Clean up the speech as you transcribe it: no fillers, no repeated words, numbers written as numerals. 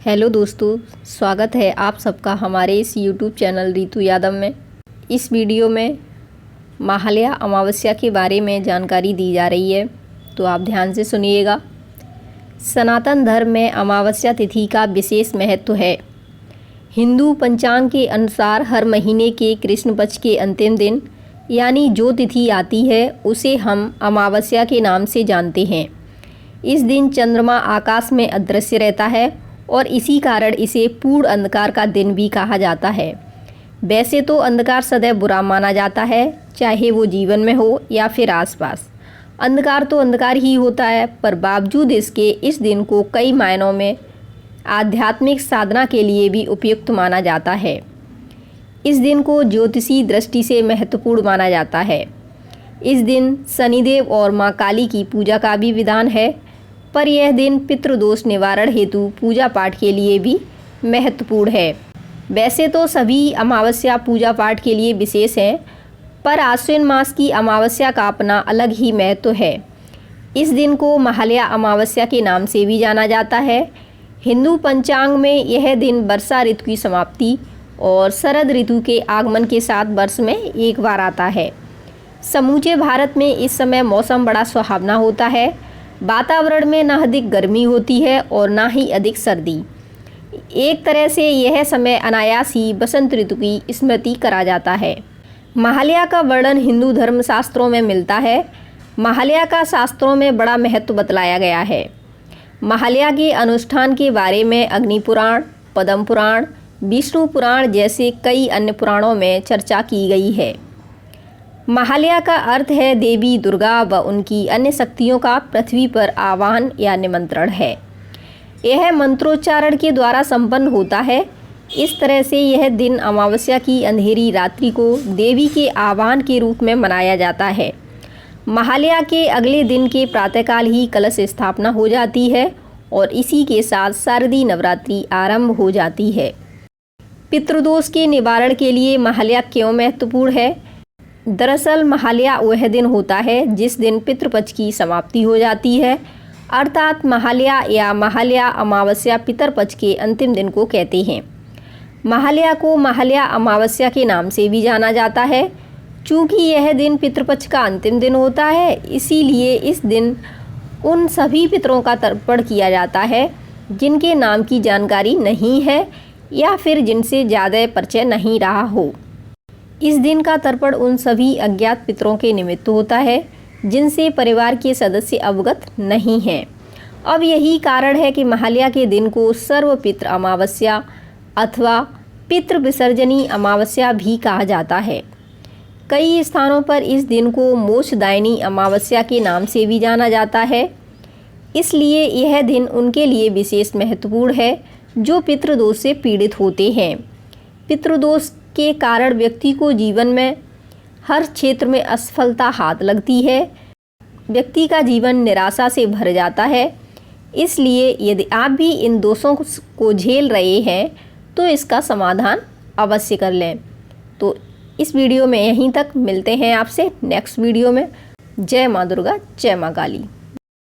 Hello दोस्तों, स्वागत है आप सबका हमारे इस यूट्यूब चैनल ऋतु यादव में। इस वीडियो में महालया अमावस्या के बारे में जानकारी दी जा रही है, तो आप ध्यान से सुनिएगा। सनातन धर्म में अमावस्या तिथि का विशेष महत्व है। हिंदू पंचांग के अनुसार हर महीने के कृष्ण पक्ष के अंतिम दिन यानी जो तिथि आती है उसे हम अमावस्या के नाम से जानते हैं। इस दिन चंद्रमा आकाश में अदृश्य रहता है और इसी कारण इसे पूर्ण अंधकार का दिन भी कहा जाता है। वैसे तो अंधकार सदैव बुरा माना जाता है, चाहे वो जीवन में हो या फिर आसपास। अंधकार तो अंधकार ही होता है, पर बावजूद इसके इस दिन को कई मायनों में आध्यात्मिक साधना के लिए भी उपयुक्त माना जाता है। इस दिन को ज्योतिषी दृष्टि से महत्वपूर्ण माना जाता है। इस दिन शनिदेव और माँ काली की पूजा का भी विधान है, पर यह दिन पितृदोष निवारण हेतु पूजा पाठ के लिए भी महत्वपूर्ण है। वैसे तो सभी अमावस्या पूजा पाठ के लिए विशेष हैं, पर आश्विन मास की अमावस्या का अपना अलग ही महत्व है। इस दिन को महालया अमावस्या के नाम से भी जाना जाता है। हिंदू पंचांग में यह दिन वर्षा ऋतु की समाप्ति और शरद ऋतु के आगमन के साथ वर्ष में एक बार आता है। समूचे भारत में इस समय मौसम बड़ा सुहावना होता है। वातावरण में न अधिक गर्मी होती है और ना ही अधिक सर्दी। एक तरह से यह समय अनायास ही बसंत ऋतु की स्मृति करा जाता है। महालया का वर्णन हिंदू धर्म शास्त्रों में मिलता है। महालया का शास्त्रों में बड़ा महत्व बतलाया गया है। महालया के अनुष्ठान के बारे में अग्नि पुराण, पद्म पुराण, विष्णु पुराण जैसे कई अन्य पुराणों में चर्चा की गई है। महालया का अर्थ है देवी दुर्गा व उनकी अन्य शक्तियों का पृथ्वी पर आह्वान या निमंत्रण है। यह मंत्रोच्चारण के द्वारा संपन्न होता है। इस तरह से यह दिन अमावस्या की अंधेरी रात्रि को देवी के आह्वान के रूप में मनाया जाता है। महालया के अगले दिन के प्रातःकाल ही कलश स्थापना हो जाती है और इसी के साथ शारदीय नवरात्रि आरंभ हो जाती है। पितृदोष के निवारण के लिए महालया क्यों महत्वपूर्ण है? दरअसल महालया वह दिन होता है जिस दिन पितृपक्ष की समाप्ति हो जाती है, अर्थात महालया या महालया अमावस्या पितरपक्ष के अंतिम दिन को कहते हैं। महालया को महालया अमावस्या के नाम से भी जाना जाता है। चूँकि यह दिन पितृपक्ष का अंतिम दिन होता है, इसीलिए इस दिन उन सभी पितरों का तर्पण किया जाता है जिनके नाम की जानकारी नहीं है या फिर जिनसे ज़्यादा परिचय नहीं रहा हो। इस दिन का तर्पण उन सभी अज्ञात पितरों के निमित्त होता है जिनसे परिवार के सदस्य अवगत नहीं हैं। अब यही कारण है कि महालया के दिन को सर्वपितृ अमावस्या अथवा पितृ विसर्जनी अमावस्या भी कहा जाता है। कई स्थानों पर इस दिन को मोक्षदायिनी अमावस्या के नाम से भी जाना जाता है। इसलिए यह दिन उनके लिए विशेष महत्वपूर्ण है जो पितृदोष से पीड़ित होते हैं। पितृदोष के कारण व्यक्ति को जीवन में हर क्षेत्र में असफलता हाथ लगती है। व्यक्ति का जीवन निराशा से भर जाता है। इसलिए यदि आप भी इन दोषों को झेल रहे हैं तो इसका समाधान अवश्य कर लें। तो इस वीडियो में यहीं तक, मिलते हैं आपसे नेक्स्ट वीडियो में। जय माँ दुर्गा, जय माँ काली।